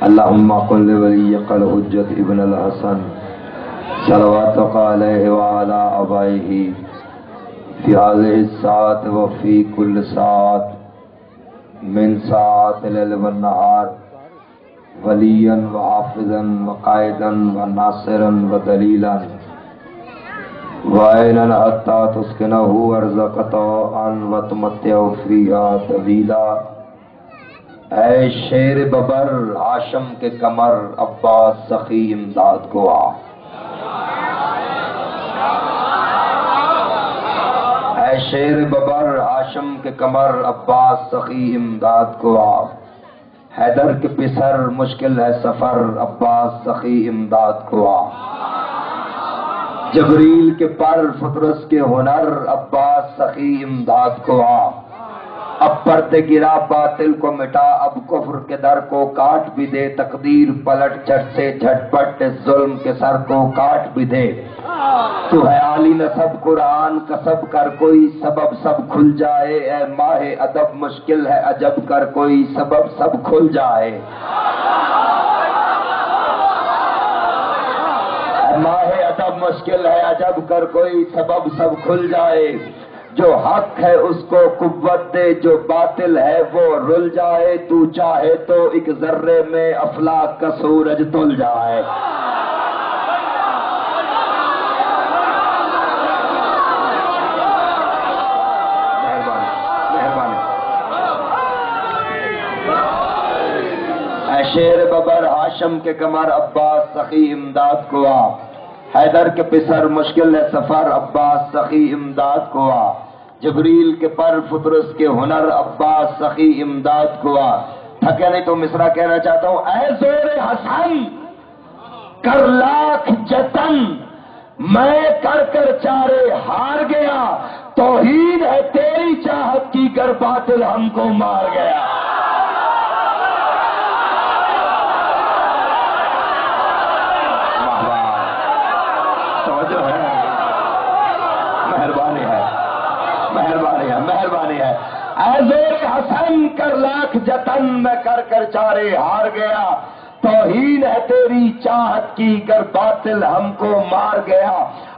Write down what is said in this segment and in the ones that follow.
اللهم قل لوليك الحجة ابن الحسن صلواتك عليه وعلى آبائه في هذه الساعة وفي كل ساعة من ساعات الليل والنهار وليا وحافظا وقائدا وناصرا ودليلا وعينا حتى تسكنه أرزك طوعا وتمتعه فيها طويلا۔ اے شیر ببر ہاشم کے کمر عباس سخی امداد کو آ۔ اے شیر ببر ہاشم کے کمر عباس سخی امداد کو آ۔ حیدر کے پسر مشکل ہے سفر عباس سخی امداد کو آ۔ جبریل کے پر فطرس کے ہنر عباس سخی امداد کو آ۔ اب پردے گرا باطل کو مٹا، اب کفر کے در کو کاٹ بھی دے، تقدیر پلٹ جھٹ سے جھٹ پٹ ظلم کے سر کو کاٹ بھی دے۔ تو ہے عالی نسب قرآن کسب کر کوئی سبب سب کھل جائے، اے ماہ ادب مشکل ہے عجب کر کوئی سبب سب کھل جائے۔ اے ماہ ادب مشکل ہے عجب کر کوئی سبب سب کھل جائے۔ جو حق ہے اس کو قوت دے، جو باطل ہے وہ رل جائے، تو چاہے تو ایک ذرے میں افلاک کا سورج تل جائے۔ مہربانی۔ اے شیر ببر ہاشم کے کمر عباس سخی امداد کو آ۔ حیدر کے پسر مشکل ہے سفر عباس سخی امداد کو آ۔ جبریل کے پر فطرس کے ہنر عباس سخی امداد کو آ۔ تھکے نہیں تو مصرع کہنا چاہتا ہوں۔ اے زور حسن کر لاکھ جتن، میں کر کر چارے ہار گیا، توحید ہے تیری چاہت کی گر باطل ہم کو مار گیا۔ مہربانی ہے۔ اے زور حسن کر لاکھ جتن، میں کر کر چارے ہار گیا، توہین ہے تیری چاہت کی گر باطل ہم کو مار گیا۔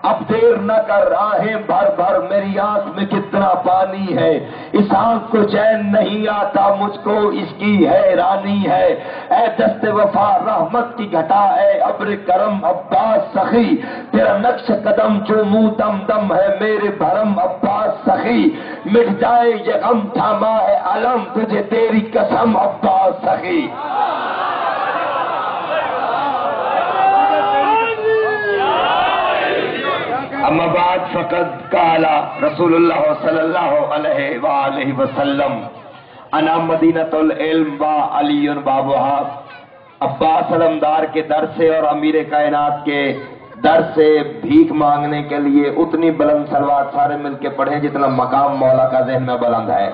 اب دیر نہ کر راہیں بھر بھر، میری آنکھ میں کتنا پانی ہے، اس آنکھ کو چین نہیں آتا مجھ کو اس کی حیرانی ہے۔ اے دست وفا رحمت کی گھٹا، اے ابر کرم عباس سخی، تیرا نقش قدم چوموں دم دم ہے میرے بھرم عباس سخی، مٹ جائے یہ غم تھاما ہے علم تجھے تیری قسم عباس سخی۔ اما بعد فقد قال رسول اللہ صلی اللہ علیہ وآلہ وسلم انا مدینۃ العلم و علی بابها۔ عباس علمدار کے در سے اور امیر کائنات کے در سے بھیک مانگنے کے لیے اتنی بلند صلوات سارے مل کے پڑھیں جتنا مقام مولا کا ذہن میں بلند ہے۔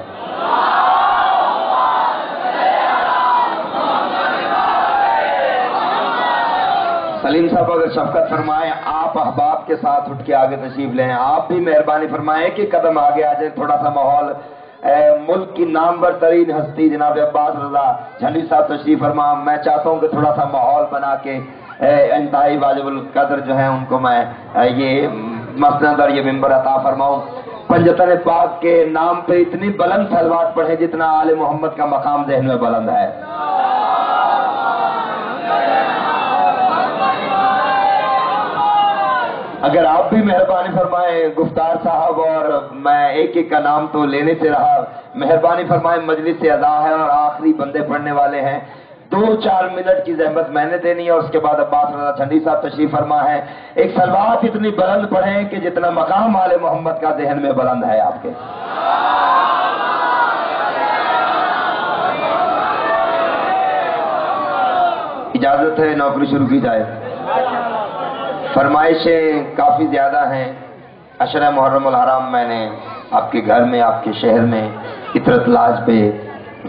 سلیم صاحب اگر شفقت فرمائیں، آپ احباب کے ساتھ اٹھ کے آگے تشریف لیں۔ آپ بھی مہربانی فرمائیں کہ قدم آگے آ جائیں، تھوڑا سا ماحول۔ ملک کی نامور ترین ہستی جناب عباس رضا جھنڈی صاحب تشریف فرما، میں چاہتا ہوں کہ تھوڑا سا ماحول بنا کے انتہائی واجب القدر جو ہیں ان کو میں یہ مسند اور یہ ممبر عطا فرماؤں۔ پنجتن پاک کے نام پہ اتنی بلند صلوات پڑھیں جتنا آل محمد کا مقام ذہن میں بلند ہے۔ اگر آپ بھی مہربانی فرمائیں، گفتار صاحب اور میں ایک ایک کا نام تو لینے سے رہا، مہربانی فرمائیں، مجلس سے ادا ہے اور آخری بندے پڑھنے والے ہیں، 2-4 منٹ کی زحمت میں نے دینی ہے، اور اس کے بعد عباس رضا جھنڈی صاحب تشریف فرما ہے۔ ایک صلوات اتنی بلند پڑھیں کہ جتنا مقام آل محمد کا ذہن میں بلند ہے آپ کے۔ اجازت ہے نوکری شروع کی جائے۔ فرمائشیں کافی زیادہ ہیں۔ عشرہ محرم الحرام میں نے آپ کے گھر میں، آپ کے شہر میں، عطرت لاج پہ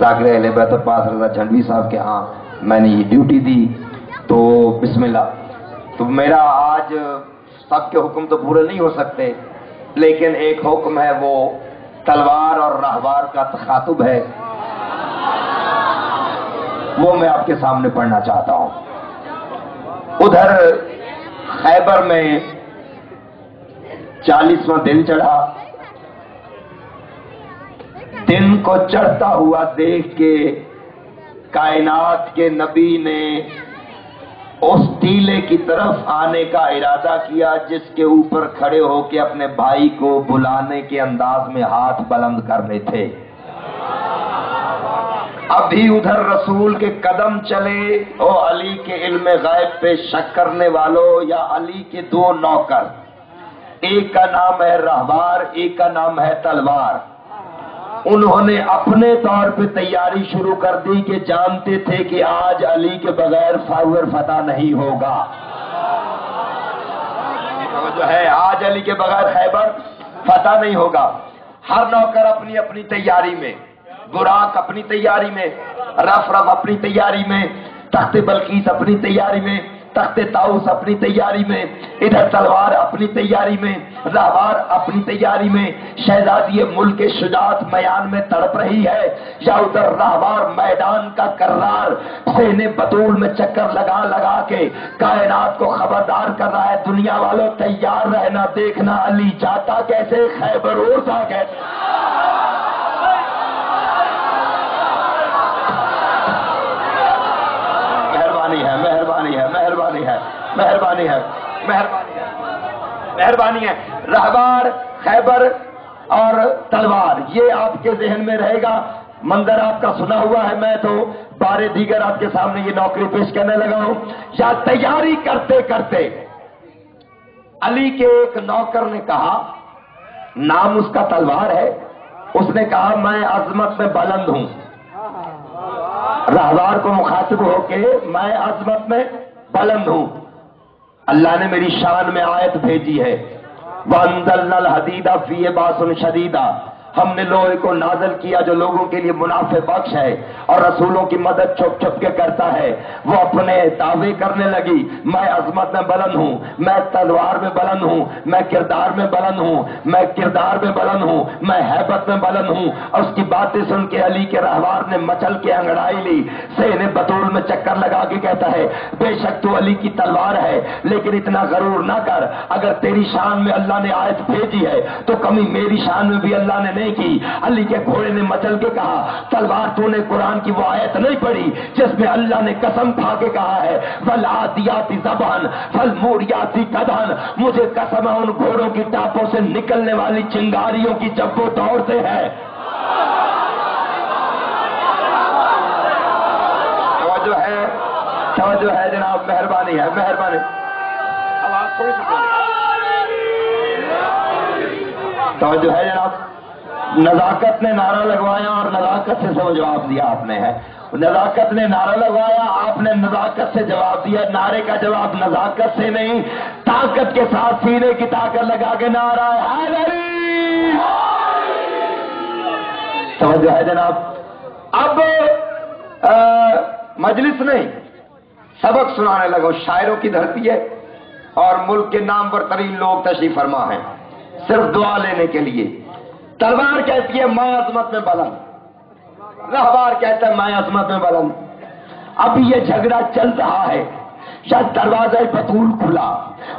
ذاکر اہل بیت عباس رضا جھنڈی صاحب کے ہاں میں نے یہ ڈیوٹی دی، تو بسم اللہ۔ تو میرا آج سب کے حکم تو پورے نہیں ہو سکتے، لیکن ایک حکم ہے وہ تلوار اور راہوار کا تخاطب ہے۔ وہ میں آپ کے سامنے پڑھنا چاہتا ہوں. ادھر خیبر میں 40واں دن چڑھا. دن کو چڑھتا ہوا دیکھ کے کائنات کے نبی نے اس ٹیلے کی طرف آنے کا ارادہ کیا جس کے اوپر کھڑے ہو کے اپنے بھائی کو بلانے کے انداز میں ہاتھ بلند کرنے تھے. ابھی ادھر رسول کے قدم چلے. او علی کے علم غیب پہ شک کرنے والوں یا علی کے دو نوکر، ایک کا نام ہے رہبار، ایک کا نام ہے تلوار. انہوں نے اپنے طور پہ تیاری شروع کر دی کہ جانتے تھے کہ آج علی کے بغیر خیبر فتح نہیں ہوگا. جو ہے آج علی کے بغیر خیبر فتح نہیں ہوگا. ہر نوکر اپنی اپنی تیاری میں، براق اپنی تیاری میں، رف اپنی تیاری میں، تخت بلقیس اپنی تیاری میں، تخت طاؤس اپنی تیاری میں، ادھر تلوار اپنی تیاری میں، رہبار اپنی تیاری میں. شہزادی ملک شجاعت میان میں تڑپ رہی ہے، یا ادھر رہبار میدان کا کرار سینے بطول میں چکر لگا لگا کے کائنات کو خبردار کر رہا ہے. دنیا والوں تیار رہنا، دیکھنا علی جاتا کیسے، خیبر اڑتا کیسے. مہربانی ہے، مہربانی ہے، مہربانی ہے، مہربانی ہے، مہربانی ہے، مہربانی ہے. رہبار، خیبر اور تلوار، یہ آپ کے ذہن میں رہے گا. منظر آپ کا سنا ہوا ہے، میں تو بارے دیگر آپ کے سامنے یہ نوکری پیش کرنے لگا ہوں. یا تیاری کرتے کرتے علی کے ایک نوکر نے کہا، نام اس کا تلوار ہے، اس نے کہا میں عظمت میں بلند ہوں. رہبار کو مخاطب ہو کے میں عظمت میں بلند ہوں، اللہ نے میری شان میں آیت بھیجی ہے، وَأَنزَلْنَا الْحَدِيدَ فِيهِ بَأْسٌ شَدِيدٌ. ہم نے لوہے کو نازل کیا جو لوگوں کے لیے منافع بخش ہے اور رسولوں کی مدد چھپ چھپ کے کرتا ہے. وہ اپنے دعوے کرنے لگی، میں عظمت میں بلند ہوں، میں تلوار میں بلند ہوں، میں کردار میں بلند ہوں، میں کردار میں بلند ہوں، میں ہیبت میں بلند ہوں. اور اس کی باتیں سن کے علی کے رہبار نے مچل کے انگڑائی لی، سینے بطول میں چکر لگا کے کہتا ہے، بے شک تو علی کی تلوار ہے لیکن اتنا غرور نہ کر، اگر تیری شان میں اللہ نے آیت بھیجی ہے تو کمی میری شان میں بھی اللہ نے نہیں کی. علی کے گھوڑے نے مچل کے کہا، تلوار تو نے قرآن کی وہ آیت نہیں پڑھی جس میں اللہ نے قسم کھا کے کہا ہے وَالْعَادِيَاتِ ضَبْحًا فَالْمُورِيَاتِ قَدْحًا. مجھے قسم ہے ان گھوڑوں کی ٹاپوں سے نکلنے والی چنگاریوں کی جب وہ دوڑتے ہیں. توجہ ہے، توجہ ہے جناب، مہربانی ہے، مہربانی. توجہ ہے جناب. نزاکت نے نعرہ لگوایا اور نزاکت سے جواب دیا آپ نے ہے. نزاکت نے نعرہ لگوایا، آپ نے نزاکت سے جواب دیا. نعرے کا جواب نزاکت سے نہیں، طاقت کے ساتھ سینے کی طاقت لگا کے نعرہ حیدری. توجہ ہے جناب. اب مجلس نہیں، سبق سنانے لگا. شاعروں کی دھرتی ہے اور ملک کے نامور ترین لوگ تشریف فرما ہیں صرف دعا لینے کے لیے. تلوار کہتی ہے میں عظمت میں بلند، رہبار کہتا ہے میں عظمت میں بلند. اب یہ جھگڑا چل رہا ہے، شاید دروازہ بطول کھلا،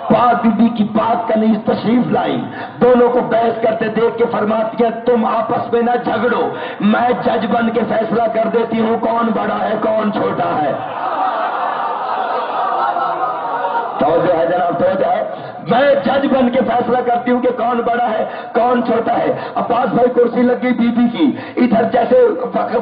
پاک بی بی کی پاک کنیز تشریف لائی، دونوں کو بحث کرتے دیکھ کے فرماتی ہے تم آپس میں نہ جھگڑو، میں جج بن کے فیصلہ کر دیتی ہوں کون بڑا ہے کون چھوٹا ہے. توجہ ہے جناب، توجہ ہے. میں جج بن کے فیصلہ کرتی ہوں کہ کون بڑا ہے کون چھوٹا ہے. عباس بھائی کرسی لگی بی بی کی، ادھر جیسے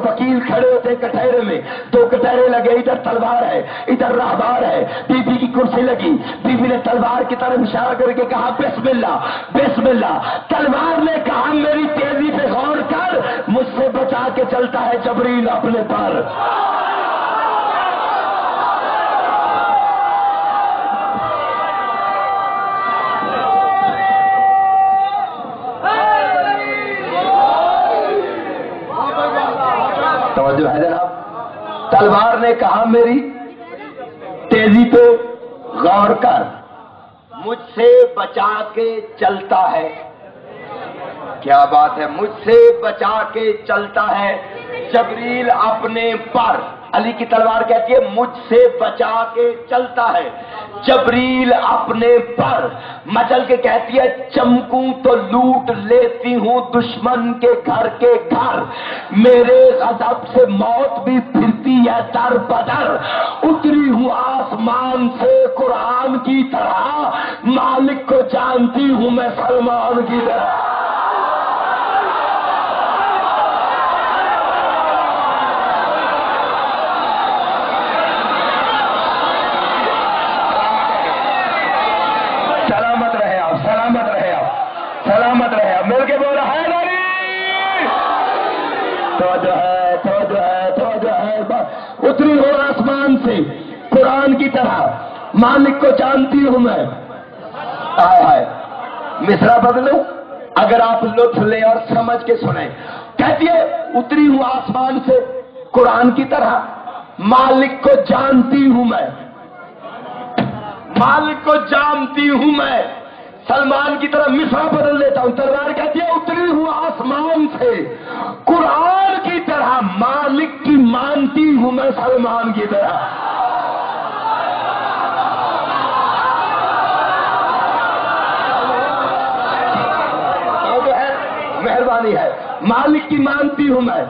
وکیل کھڑے ہوتے کٹہرے میں، دو کٹہرے لگے، ادھر تلوار ہے ادھر رہبار ہے. بی بی کی کرسی لگی، بی بی نے تلوار کی طرف اشارہ کر کے کہا بسم اللہ بسم اللہ. تلوار نے کہا میری تیزی پہ غور کر، مجھ سے بچا کے چلتا ہے جبریل اپنے پر. توجہ ہے جناب. تلوار نے کہا میری تیزی پہ غور کر، مجھ سے بچا کے چلتا ہے. کیا بات ہے، مجھ سے بچا کے چلتا ہے جبریل اپنے پر. علی کی تلوار کہتی ہے مجھ سے بچا کے چلتا ہے. جبریل اپنے پر مچل کے کہتی ہے چمکوں تو لوٹ لیتی ہوں دشمن کے گھر کے گھر. میرے غضب سے موت بھی پھرتی ہے در بدر. اتری ہوں آسمان سے قرآن کی طرح, مالک کو جانتی ہوں میں سلمان کی طرح. سلامت رہے آپ مل کے بول رہا ہے ناری توجہ ہے. اتری ہو آسمان سے قرآن کی طرح, مالک کو جانتی ہوں میں. آئے مصرع بدلوں اگر آپ لطف لیں اور سمجھ کے سنیں. کہتی ہے اتری ہوں آسمان سے قرآن کی طرح, مالک کو جانتی ہوں میں. مالک کو جانتی ہوں میں. سلمان کی طرح مصرع بدل دیتا ہوں. تلوار کہتی ہے اتری ہوں آسمان سے قرآن کی طرح, مالک کی مانتی ہوں میں سلمان کی طرح. تو ہے مہربانی ہے. مالک کی مانتی ہوں میں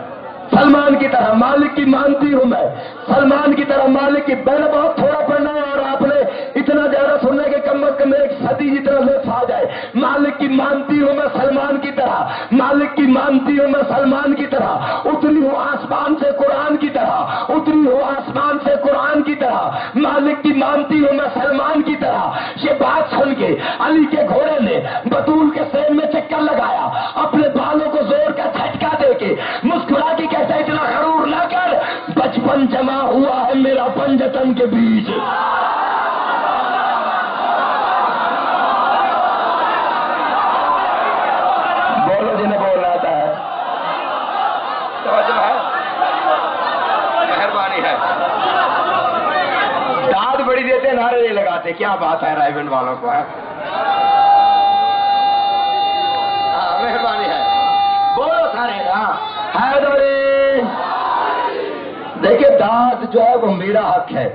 سلمان کی طرح, مالک کی مانتی ہوں میں سلمان کی طرح. مالک کی میں نے بہت تھوڑا پڑھنا ہے اور آپ نے اتنا زیادہ سننے کے کم از کم ایک صدی جتنا لطف آ جائے. مالک کی مانتی ہوں میں سلمان کی طرح, مالک کی مانتی ہوں میں سلمان کی طرح. اتری ہوں آسمان سے قرآن کی طرح, اتری ہوں آسمان سے قرآن کی طرح, مالک کی مانتی ہوں میں سلمان کی طرح. یہ بات سن کے علی کے گھوڑے نے بطول کے سین میں چکر لگایا, اپنے بالوں کو زور کا جھٹکا دے کے مسکرا کے کہتا ہے اتنا غرور نہ کر, بچپن جمع ہوا ہے میرا پنجتن کے بیچ. بولو جنہیں بولنا آتا ہے. توجہ ہے مہربانی ہے. داد بڑی دیتے نعرے نہیں لگاتے. کیا بات ہے رائے گنج والوں کو ہے. ہاں مہربانی ہے. بولو سارے حیدری. دیکھیں داد جو ہے وہ میرا حق ہے.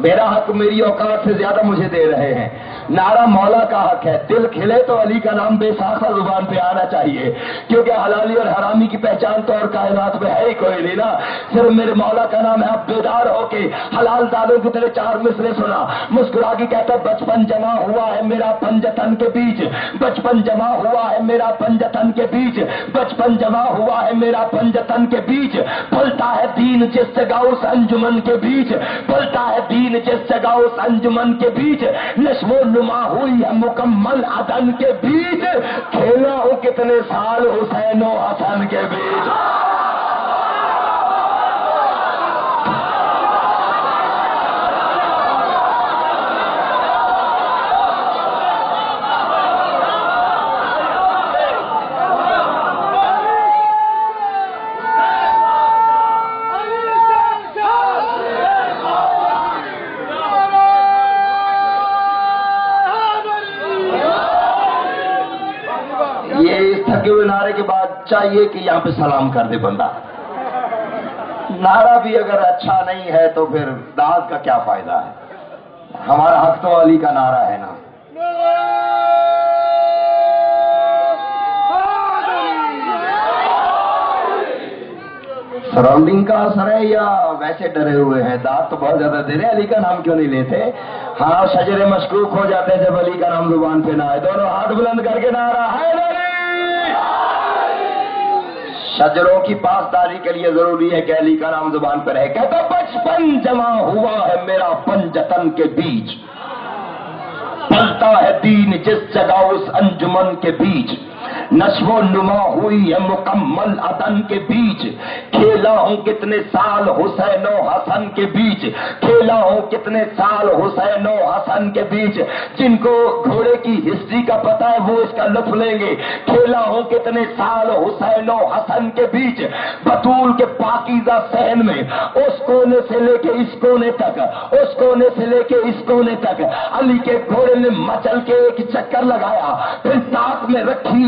میرا حق میری اوقات سے زیادہ مجھے دے رہے ہیں. نعرہ مولا کا حق ہے. دل کھلے تو علی کا نام بے ساختہ زبان پہ آنا چاہیے, کیونکہ حلالی اور حرامی کی پہچان تو اور کائنات میں ہے ہی کوئی نہیں نا, صرف میرے مولا کا نام ہے. اب بیدار ہو کے حلال دالوں کی طرح چار مصرے سنا. مسکرا کے کہتا ہے بچپن جمع ہوا ہے میرا پنجتن کے بیچ, بچپن جمع ہوا ہے میرا پنجتن کے بیچ, بچپن جمع ہوا ہے میرا پنجتن کے بیچ. پلتا ہے دین جس جگہ اس انجمن کے بیچ, پلتا ہے دین جس جگہ اس انجمن کے بیچ. نشو و نما ہوئی ہے مکمل عدن کے بیچ, کھیلا ہوں کتنے سال حسین و حسن کے بیچ. نعرے کے بعد چاہیے کہ یہاں پہ سلام کر دے بندہ. نعرہ بھی اگر اچھا نہیں ہے تو پھر داد کا کیا فائدہ ہے. ہمارا حق تو علی کا نعرہ ہے نا. سراؤنڈنگ کا اثر ہے یا ویسے ڈرے ہوئے ہیں؟ داد تو بہت زیادہ دے رہے. علی کا نام کیوں نہیں لیتے؟ ہاں شجر مشکوک ہو جاتے ہیں جب علی کا نام زبان پہ نہ آئے. دونوں ہاتھ بلند کر کے نعرہ ہے. شجروں کی پاسداری کے لیے ضروری ہے کہ علی کا نام زبان پر رہے. کہتا بچپن جمع ہوا ہے میرا پنجتن کے بیچ, پلتا ہے دین جس جگہ اس انجمن کے بیچ. نشو و نما ہوئی ہے مکمل عدن کے بیچ, کھیلا ہوں کتنے سال حسین و حسن کے بیچ, کھیلا ہوں کتنے سال حسین و حسن کے بیچ. جن کو گھوڑے کی ہسٹری کا پتا ہے وہ اس کا لطف لیں گے. کھیلا ہوں کتنے سال حسین و حسن کے بیچ, بطول کے پاکیزہ صحن میں اس کونے سے لے کے اس کونے تک, اس کونے سے لے کے اس کونے تک علی کے گھوڑے نے مچل کے ایک چکر لگایا, پھر تاک میں رکھی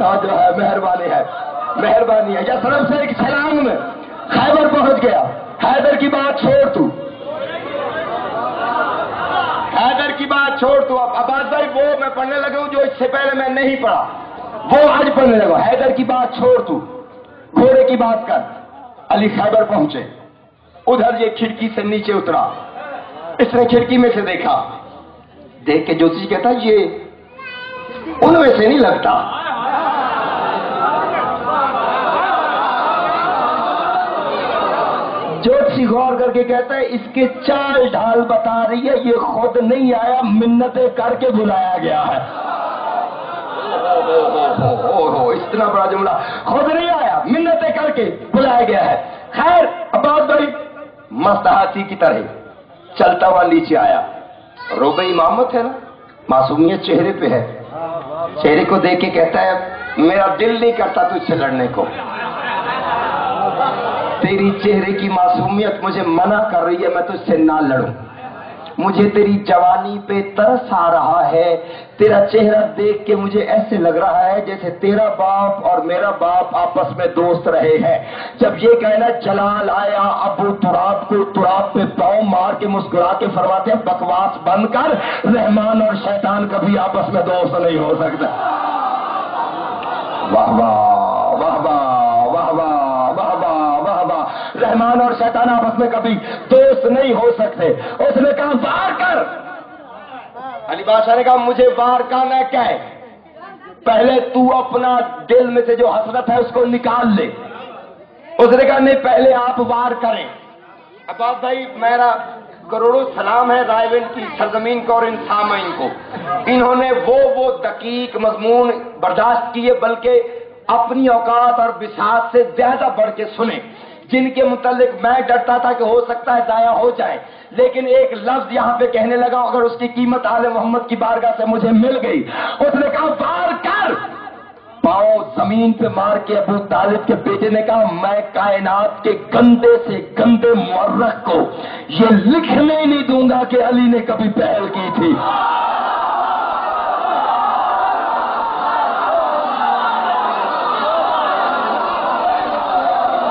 تو جو ہے مہربانی ہے، مہربانی ہے۔ یثرب سے ایک چھلانگ میں خیبر پہنچ گیا۔ حیدر کی بات چھوڑ تو، حیدر کی بات چھوڑ تو۔ اب عباس بھائی وہ میں پڑھنے لگا ہوں جو اس سے پہلے میں نہیں پڑھا، وہ آج پڑھنے لگا۔ حیدر کی بات چھوڑ تو، گھوڑے کی بات کر۔ علی خیبر پہنچے، ادھر یہ کھڑکی سے نیچے اترا، اس نے کھڑکی میں سے دیکھا، دیکھ کے جوسی کہتا یہ ان میں سے نہیں لگتا۔ جوسی غور کر کے کہتا ہے اس کے چال ڈھال بتا رہی ہے یہ خود نہیں آیا، منتیں کر کے بلایا گیا ہے۔ اتنا بڑا جملہ، خود نہیں آیا منتیں کر کے بلایا گیا ہے۔ خیر عباس بھائی مست ہاتھی کی طرح چلتا ہوا نیچے آیا۔ روبہ امامت ہے نا، معصومیت چہرے پہ ہے، چہرے کو دیکھ کے کہتا ہے میرا دل نہیں کرتا تجھ سے لڑنے کو، تیری چہرے کی معصومیت مجھے منع کر رہی ہے میں تجھ سے نہ لڑوں، مجھے تیری جوانی پہ ترس آ رہا ہے، تیرا چہرہ دیکھ کے مجھے ایسے لگ رہا ہے جیسے تیرا باپ اور میرا باپ آپس میں دوست رہے ہیں۔ جب یہ کہنا جلال آیا، ابو تراب کو تراب پہ پاؤں مار کے مسکرا کے فرماتے ہیں بکواس بند کر، رحمان اور شیطان کبھی آپس میں دوست نہیں ہو سکتا۔ واہ واہ واہ واہ واہ واہ واہ واہ واہ واہ، رحمان اور شیطان آپس میں کبھی دوست نہیں ہو سکتے۔ اس نے کہا وار کر، علی بادشاہ نے کہا مجھے وار کا نہ کہے، پہلے تو اپنا دل میں سے جو حسرت ہے اس کو نکال لے۔ اس نے کہا نہیں پہلے آپ وار کریں۔ عباس بھائی میرا کروڑوں سلام ہے رائے ونڈ کی سرزمین کو اور ان سامعین کو، انہوں نے وہ دقیق مضمون برداشت کیے بلکہ اپنی اوقات اور بساط سے زیادہ بڑھ کے سنے، جن کے متعلق میں ڈرتا تھا کہ ہو سکتا ہے ضائع ہو جائے، لیکن ایک لفظ یہاں پہ کہنے لگا اگر اس کی قیمت آل محمد کی بارگاہ سے مجھے مل گئی۔ اس نے کہا وار کر، پاؤں زمین پہ مار کے ابو طالب کے بیٹے نے کہا میں کائنات کے گندے سے گندے مورخ کو یہ لکھنے نہیں دوں گا کہ علی نے کبھی پہل کی تھی۔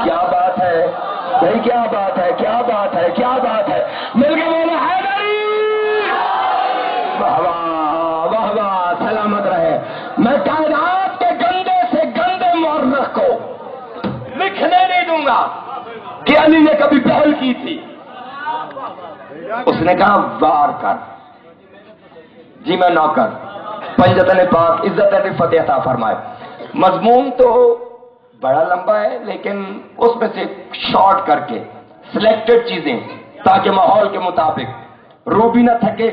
کیا بات ہے بھائی، کیا بات ہے، کیا بات ہے، کیا بات ہے، مل کے بولے حیدری، واہ واہ واہ واہ، سلامت رہے۔ میں کائنات کے گندے سے گندے مورخ کو لکھنے نہیں دوں گا کہ علی نے کبھی پہل کی تھی۔ اس نے کہا وار کر، جی میں نوکر، پنجتن پاک عزت فتح عطا فرمائے۔ مضمون تو بڑا لمبا ہے لیکن اس میں سے شارٹ کر کے سلیکٹڈ چیزیں تاکہ ماحول کے مطابق روح بھی نہ تھکے